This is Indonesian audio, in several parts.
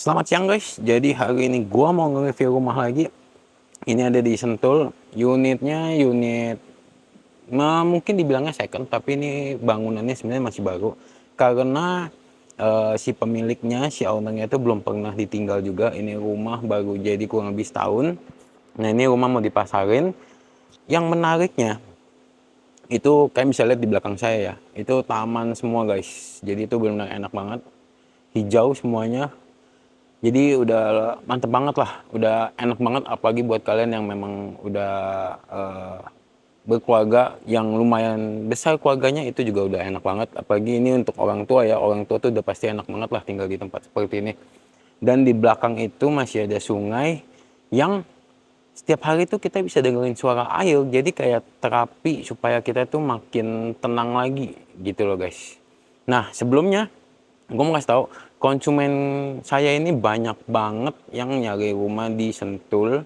Selamat siang guys, jadi hari ini gua mau nge-review rumah lagi. Ini ada di Sentul, unitnya mungkin dibilangnya second, tapi ini bangunannya sebenarnya masih baru. Karena si pemiliknya, si ownernya itu belum pernah ditinggal juga. Ini rumah baru jadi kurang lebih setahun. Nah ini rumah mau dipasarin. Yang menariknya, itu kayak bisa lihat di belakang saya ya, itu taman semua guys. Jadi itu benar-benar enak banget, hijau semuanya. Jadi udah mantep banget lah, udah enak banget apalagi buat kalian yang memang udah berkeluarga yang lumayan besar keluarganya, itu juga udah enak banget. Apalagi ini untuk orang tua ya, orang tua tuh udah pasti enak banget lah tinggal di tempat seperti ini. Dan di belakang itu masih ada sungai yang setiap hari tuh kita bisa dengerin suara air, jadi kayak terapi supaya kita tuh makin tenang lagi gitu loh guys. Nah sebelumnya gue mau kasih tahu, konsumen saya ini banyak banget yang nyari rumah di Sentul.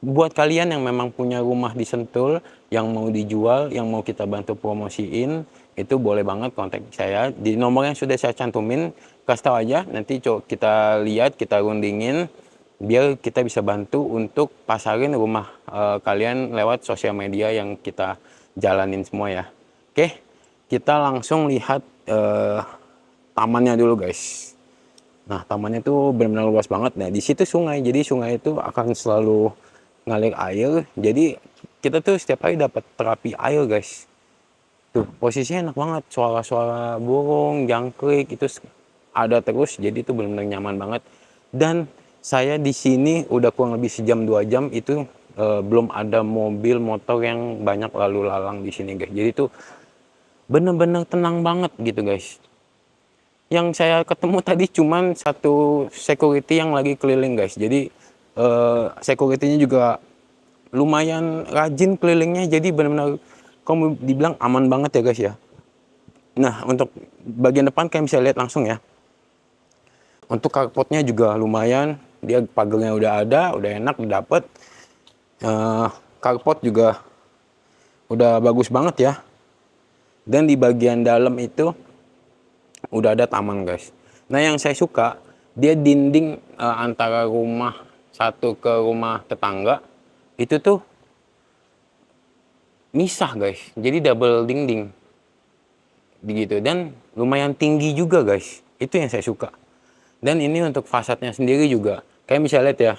Buat kalian yang memang punya rumah di Sentul, yang mau dijual, yang mau kita bantu promosiin, itu boleh banget kontak saya di nomor yang sudah saya cantumin. Kasih tahu aja, nanti kita lihat, kita rundingin, biar kita bisa bantu untuk pasarin rumah kalian lewat sosial media yang kita jalanin semua ya. Oke, kita langsung lihat tamannya dulu guys. Nah tamannya itu benar-benar luas banget. Nah di situ sungai, jadi sungai itu akan selalu ngalir air. Jadi kita tuh setiap hari dapat terapi air guys. Tuh posisinya enak banget, suara-suara burung, jangkrik itu ada terus. Jadi itu benar-benar nyaman banget. Dan saya di sini udah kurang lebih sejam 2 jam itu belum ada mobil motor yang banyak lalu lalang di sini guys. Jadi itu benar-benar tenang banget gitu guys. Yang saya ketemu tadi cuman satu security yang lagi keliling guys. Jadi security-nya juga lumayan rajin kelilingnya, jadi benar-benar kamu dibilang aman banget ya guys ya. Nah untuk bagian depan kalian bisa lihat langsung ya. Untuk carportnya juga lumayan, dia pagarnya udah ada, udah enak dapet. Carport juga udah bagus banget ya. Dan di bagian dalam itu udah ada taman guys. Nah yang saya suka, dia dinding antara rumah satu ke rumah tetangga itu tuh misah guys, jadi double dinding begitu. Dan lumayan tinggi juga guys, itu yang saya suka. Dan ini untuk fasadnya sendiri juga kayak bisa lihat ya,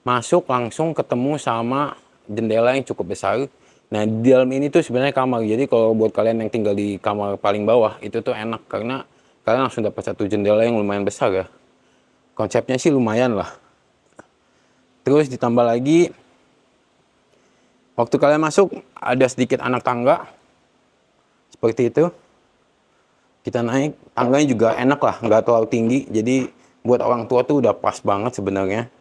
masuk langsung ketemu sama jendela yang cukup besar. Nah di dalam ini tuh sebenarnya kamar, jadi kalau buat kalian yang tinggal di kamar paling bawah itu tuh enak karena kalian langsung dapat satu jendela yang lumayan besar ya. Konsepnya sih lumayan lah. Terus ditambah lagi, waktu kalian masuk ada sedikit anak tangga seperti itu. Kita naik, tangganya juga enak lah, nggak terlalu tinggi. Jadi buat orang tua tuh udah pas banget sebenarnya.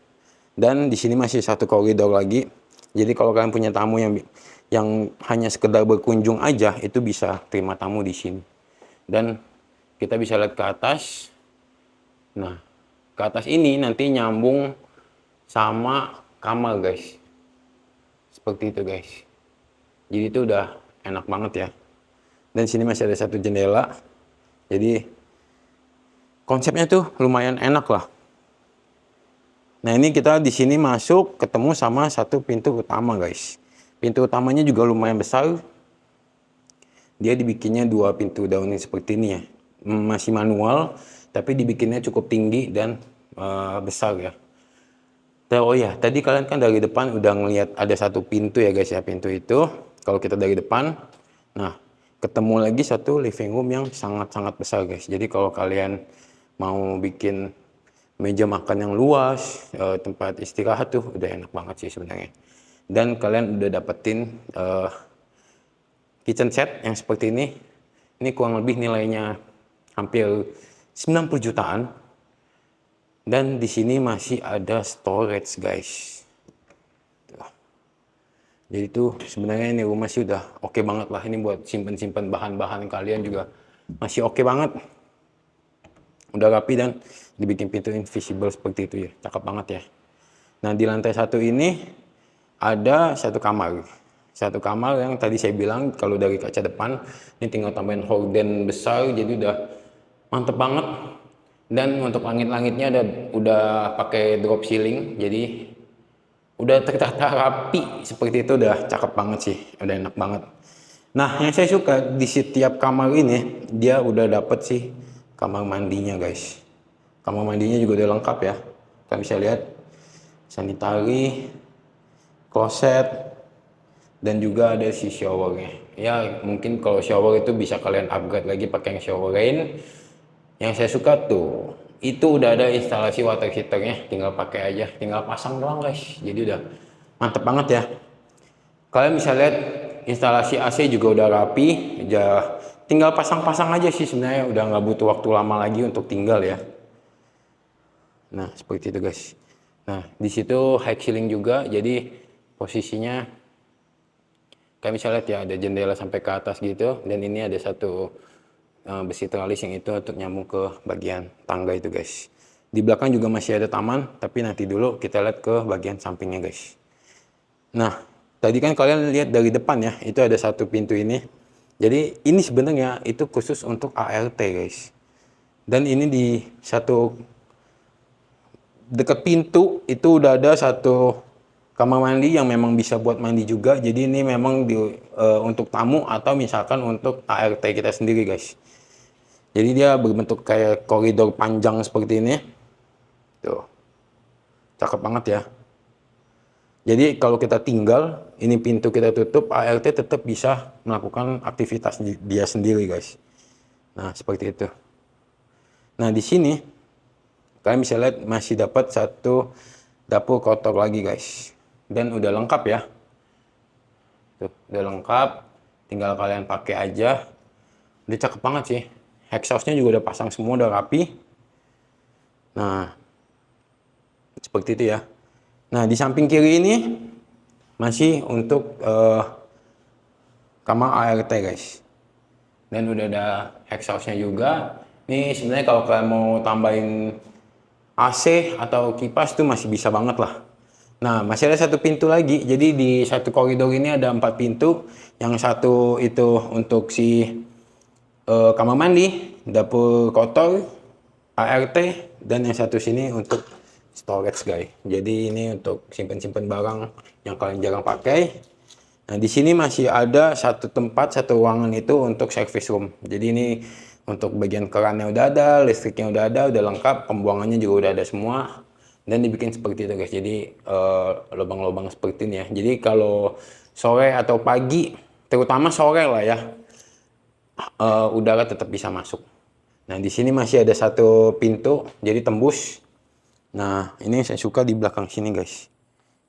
Dan di sini masih satu koridor lagi. Jadi kalau kalian punya tamu yang hanya sekedar berkunjung aja, itu bisa terima tamu di sini. Dan kita bisa lihat ke atas. Nah, ke atas ini nanti nyambung sama kamar guys. Seperti itu guys. Jadi itu udah enak banget ya. Dan sini masih ada satu jendela. Jadi konsepnya tuh lumayan enak lah. Nah ini kita di sini masuk ketemu sama satu pintu utama guys. Pintu utamanya juga lumayan besar. Dia dibikinnya dua pintu daun seperti ini ya. Masih manual, tapi dibikinnya cukup tinggi dan besar ya. Oh ya, tadi kalian kan dari depan udah ngelihat ada satu pintu ya guys ya, pintu itu. Kalau kita dari depan, nah ketemu lagi satu living room yang sangat-sangat besar guys. Jadi kalau kalian mau bikin meja makan yang luas, tempat istirahat tuh udah enak banget sih sebenarnya. Dan kalian udah dapetin kitchen set yang seperti ini. Ini kurang lebih nilainya hampir 90 jutaan. Dan di sini masih ada storage guys. Jadi tuh sebenarnya ini rumah sih udah oke banget lah. Ini buat simpen-simpen bahan-bahan kalian juga masih oke banget. Udah rapi dan dibikin pintu invisible seperti itu ya. Cakep banget ya. Nah di lantai satu ini ada satu kamar. Satu kamar yang tadi saya bilang kalau dari kaca depan ini tinggal tambahin horden besar. Jadi udah mantep banget. Dan untuk langit-langitnya udah pakai drop ceiling, jadi udah tertata rapi seperti itu, udah cakep banget sih, udah enak banget. Nah, yang saya suka di setiap kamar ini dia udah dapet sih kamar mandinya guys. Kamar mandinya juga udah lengkap ya. Kalian bisa lihat sanitari, kloset, dan juga ada si showernya. Ya mungkin kalau shower itu bisa kalian upgrade lagi pakai yang shower lain. Yang saya suka tuh itu udah ada instalasi water heaternya, tinggal pakai aja, tinggal pasang doang guys. Jadi udah mantep banget ya. Kalian bisa lihat instalasi AC juga udah rapi, udah tinggal pasang-pasang aja sih sebenarnya, udah nggak butuh waktu lama lagi untuk tinggal ya. Nah seperti itu guys. Nah di situ high ceiling juga, jadi posisinya kayak misalnya ya ada jendela sampai ke atas gitu, dan ini ada satu besi teralis yang itu untuk nyambung ke bagian tangga itu guys. Di belakang juga masih ada taman, tapi nanti dulu kita lihat ke bagian sampingnya guys. Nah tadi kan kalian lihat dari depan ya, itu ada satu pintu ini. Jadi ini sebenarnya itu khusus untuk ART guys. Dan ini di satu dekat pintu itu udah ada satu kamar mandi yang memang bisa buat mandi juga. Jadi ini memang untuk tamu atau misalkan untuk ART kita sendiri guys. Jadi dia berbentuk kayak koridor panjang seperti ini. Tuh. Cakep banget ya. Jadi kalau kita tinggal, ini pintu kita tutup, ART tetap bisa melakukan aktivitas dia sendiri guys. Nah seperti itu. Nah di sini kalian bisa lihat masih dapat satu dapur kotor lagi guys. Dan udah lengkap ya. Tuh, udah lengkap. Tinggal kalian pakai aja. Udah cakep banget sih. Exhaustnya juga udah pasang semua, udah rapi. Nah, seperti itu ya. Nah, di samping kiri ini masih untuk kamar ART guys. Dan udah ada exhaustnya juga. Nih sebenarnya kalau kalian mau tambahin AC atau kipas tuh masih bisa banget lah. Nah, masih ada satu pintu lagi. Jadi di satu koridor ini ada 4 pintu. Yang satu itu untuk si kamar mandi, dapur kotor, ART, dan yang satu sini untuk storage guys. Jadi ini untuk simpen-simpen barang yang kalian jarang pakai. Nah di sini masih ada satu tempat, satu ruangan itu untuk service room. Jadi ini untuk bagian kerannya udah ada, listriknya udah ada, udah lengkap, pembuangannya juga udah ada semua. Dan dibikin seperti itu guys. Jadi lubang-lubang seperti ini ya. Jadi kalau sore atau pagi, terutama sore lah ya, udara tetap bisa masuk. Nah di sini masih ada satu pintu, jadi tembus. Nah ini saya suka di belakang sini guys,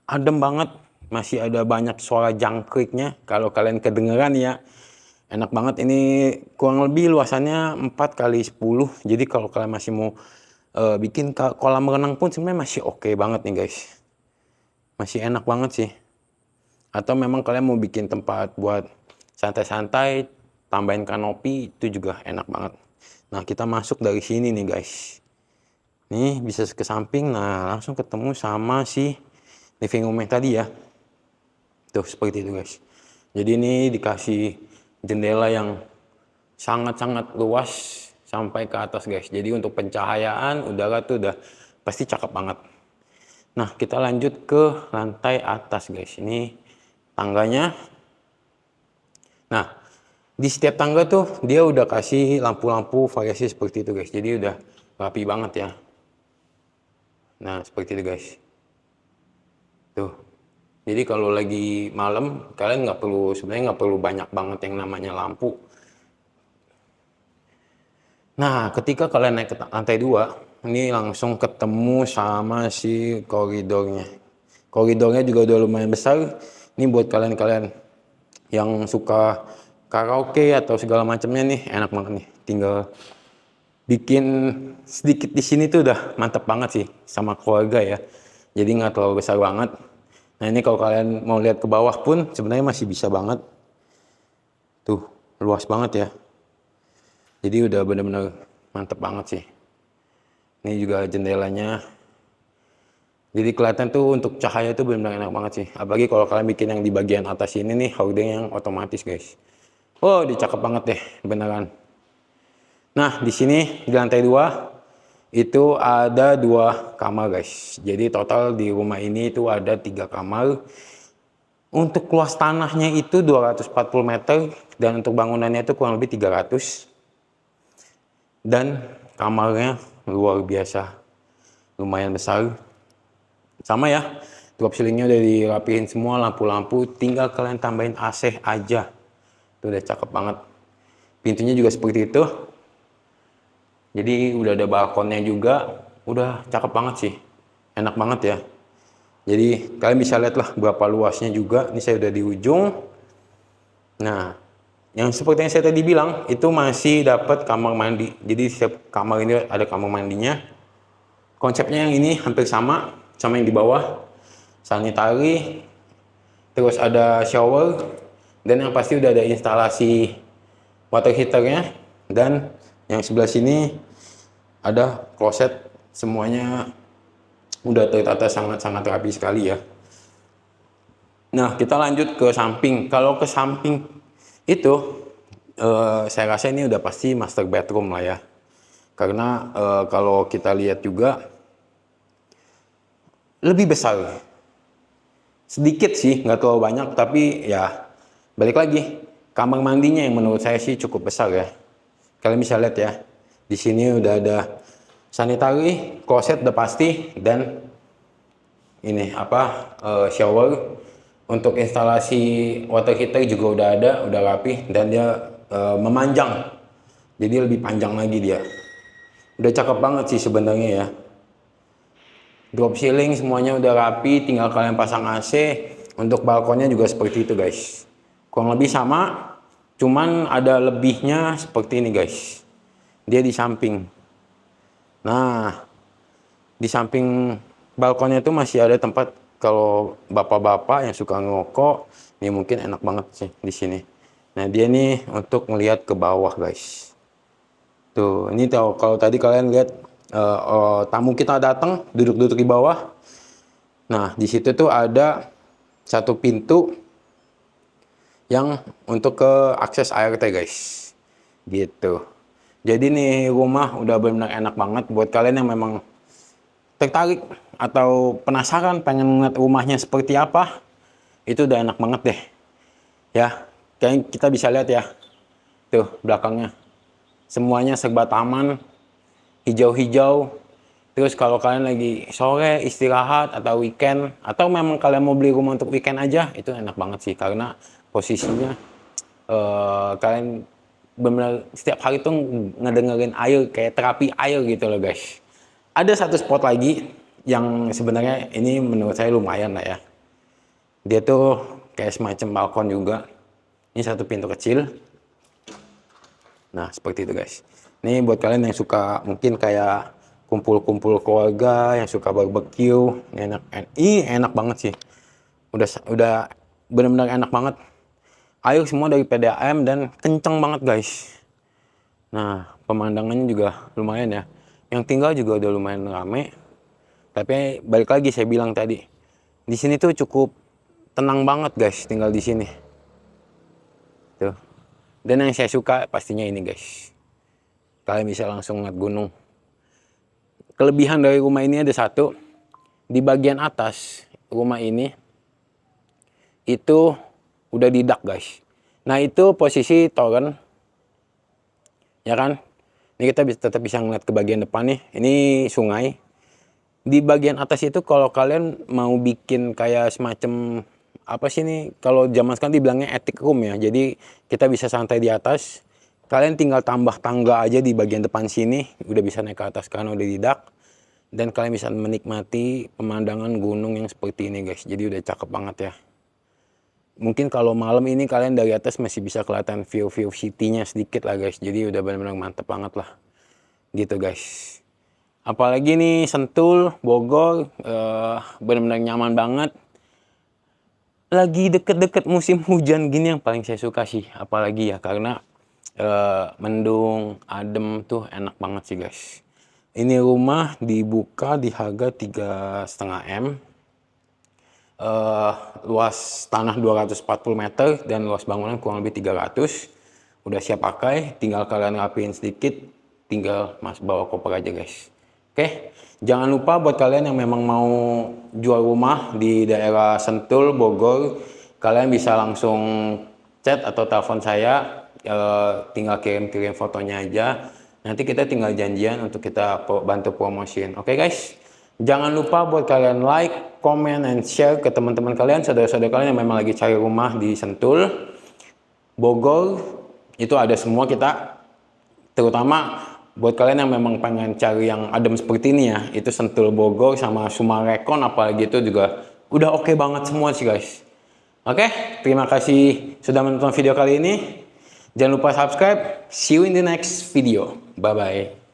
adem banget, masih ada banyak suara jangkriknya. Kalau kalian kedengeran ya, enak banget. Ini kurang lebih luasannya 4x10. Jadi kalau kalian masih mau bikin kolam renang pun sebenarnya masih oke banget nih guys, masih enak banget sih. Atau memang kalian mau bikin tempat buat santai-santai, tambahin kanopi, itu juga enak banget. Nah kita masuk dari sini nih guys, nih bisa ke samping. Nah langsung ketemu sama si living room tadi ya. Tuh seperti itu guys. Jadi ini dikasih jendela yang sangat-sangat luas sampai ke atas guys. Jadi untuk pencahayaan udara tuh udah pasti cakep banget. Nah kita lanjut ke lantai atas guys. Ini tangganya. Nah di setiap tangga tuh dia udah kasih lampu-lampu variasi seperti itu guys. Jadi udah rapi banget ya. Nah seperti itu guys. Tuh. Jadi kalau lagi malam kalian sebenarnya nggak perlu banyak banget yang namanya lampu. Nah ketika kalian naik ke lantai 2, ini langsung ketemu sama si koridornya. Koridornya juga udah lumayan besar. Ini buat kalian-kalian yang suka karaoke atau segala macamnya nih, enak banget nih. Tinggal bikin sedikit di sini tuh udah mantep banget sih sama keluarga ya. Jadi nggak terlalu besar banget. Nah ini kalau kalian mau lihat ke bawah pun sebenarnya masih bisa banget. Tuh luas banget ya. Jadi udah bener-bener mantep banget sih. Ini juga jendelanya. Jadi kelihatan tuh untuk cahaya tuh bener-bener enak banget sih. Apalagi kalau kalian bikin yang di bagian atas ini nih, hording yang otomatis guys. Oh, dicakep banget deh, beneran. Nah, di sini di lantai 2 itu ada 2 kamar guys. Jadi total di rumah ini itu ada 3 kamar. Untuk luas tanahnya itu 240 meter dan untuk bangunannya itu kurang lebih 300. Dan kamarnya luar biasa, lumayan besar. Sama ya, drop ceilingnya udah dirapihin semua, lampu-lampu, tinggal kalian tambahin AC aja. Itu udah cakep banget. Pintunya juga seperti itu. Jadi udah ada balkonnya juga, udah cakep banget sih. Enak banget ya. Jadi kalian bisa lihat lah berapa luasnya juga. Ini saya udah di ujung. Nah, yang seperti yang saya tadi bilang, itu masih dapat kamar mandi. Jadi setiap kamar ini ada kamar mandinya. Konsepnya yang ini hampir sama yang di bawah. Sanitary, terus ada shower, dan yang pasti udah ada instalasi water heaternya. Dan yang sebelah sini ada kloset, semuanya udah tertata sangat-sangat rapi sekali ya. Nah, kita lanjut ke samping. Kalau ke samping itu, saya rasa ini udah pasti master bedroom lah ya. Karena kalau kita lihat juga lebih besar. Sedikit sih, nggak terlalu banyak, tapi ya balik lagi. Kamar mandinya yang menurut saya sih cukup besar ya. Kalian bisa lihat ya. Di sini udah ada sanitary, kloset udah pasti, dan ini shower. Untuk instalasi water heater juga udah ada, udah rapi, dan dia memanjang, jadi lebih panjang lagi dia. Udah cakep banget sih sebenarnya ya. Drop ceiling semuanya udah rapi, tinggal kalian pasang AC. Untuk balkonnya juga seperti itu guys, kurang lebih sama, cuman ada lebihnya seperti ini guys. Dia di samping. Nah, di samping balkonnya itu masih ada tempat kalau bapak-bapak yang suka ngerokok, ini mungkin enak banget sih di sini. Nah, dia nih untuk ngelihat ke bawah guys. Tuh, ini tahu kalau tadi kalian lihat tamu kita datang duduk-duduk di bawah. Nah, di situ tuh ada satu pintu yang untuk ke akses ART guys. Gitu. Jadi nih rumah udah benar-benar enak banget buat kalian yang memang tertarik atau penasaran pengen ngeliat rumahnya seperti apa. Itu udah enak banget deh. Ya, kayak kita bisa lihat ya. Tuh belakangnya. Semuanya serba taman, hijau-hijau. Terus kalau kalian lagi sore istirahat atau weekend, atau memang kalian mau beli rumah untuk weekend aja, itu enak banget sih karena posisinya kalian benar setiap hari tuh ngedengerin air, kayak terapi air gitu loh guys. Ada satu spot lagi yang sebenarnya ini menurut saya lumayan lah ya. Dia tuh kayak semacam balkon juga. Ini satu pintu kecil. Nah seperti itu guys. Ini buat kalian yang suka mungkin kayak kumpul-kumpul keluarga, yang suka barbecue, ini enak banget sih. Udah benar-benar enak banget. Air semua dari PDAM dan kenceng banget guys. Nah pemandangannya juga lumayan ya. Yang tinggal juga udah lumayan rame. Tapi balik lagi saya bilang tadi, di sini tuh cukup tenang banget guys tinggal di sini. Tuh. Dan yang saya suka pastinya ini guys. Kalian bisa langsung ngeliat gunung. Kelebihan dari rumah ini ada satu. Di bagian atas rumah ini itu udah didak guys. Nah itu posisi toren, ya kan? Ini kita tetap bisa ngeliat ke bagian depan nih. Ini sungai. Di bagian atas itu kalau kalian mau bikin kayak semacam apa sih nih? Kalau zaman sekarang dibilangnya attic room ya. Jadi kita bisa santai di atas. Kalian tinggal tambah tangga aja di bagian depan sini. Udah bisa naik ke atas karena udah didak. Dan kalian bisa menikmati pemandangan gunung yang seperti ini guys. Jadi udah cakep banget ya. Mungkin kalau malam ini kalian dari atas masih bisa kelihatan view city-nya sedikit lah guys. Jadi udah benar-benar mantep banget lah. Gitu guys. Apalagi nih Sentul, Bogor, benar-benar nyaman banget. Lagi deket-deket musim hujan gini yang paling saya suka sih. Apalagi ya karena mendung, adem tuh enak banget sih guys. Ini rumah dibuka di harga 3,5 M. Luas tanah 240 meter dan luas bangunan kurang lebih 300. Udah siap pakai, tinggal kalian rapiin sedikit, tinggal bawa koper aja guys. Oke, jangan lupa buat kalian yang memang mau jual rumah di daerah Sentul, Bogor, kalian bisa langsung chat atau telepon saya, tinggal kirim-kirim fotonya aja. Nanti kita tinggal janjian untuk kita bantu promosiin. Oke guys, jangan lupa buat kalian like, comment, and share ke teman-teman kalian, saudara-saudara kalian yang memang lagi cari rumah di Sentul, Bogor, itu ada semua kita. Terutama buat kalian yang memang pengen cari yang adem seperti ini ya, itu Sentul Bogor sama Sumarekon apalagi itu juga udah oke banget semua sih guys. Oke, terima kasih sudah menonton video kali ini. Jangan lupa subscribe. See you in the next video. Bye bye.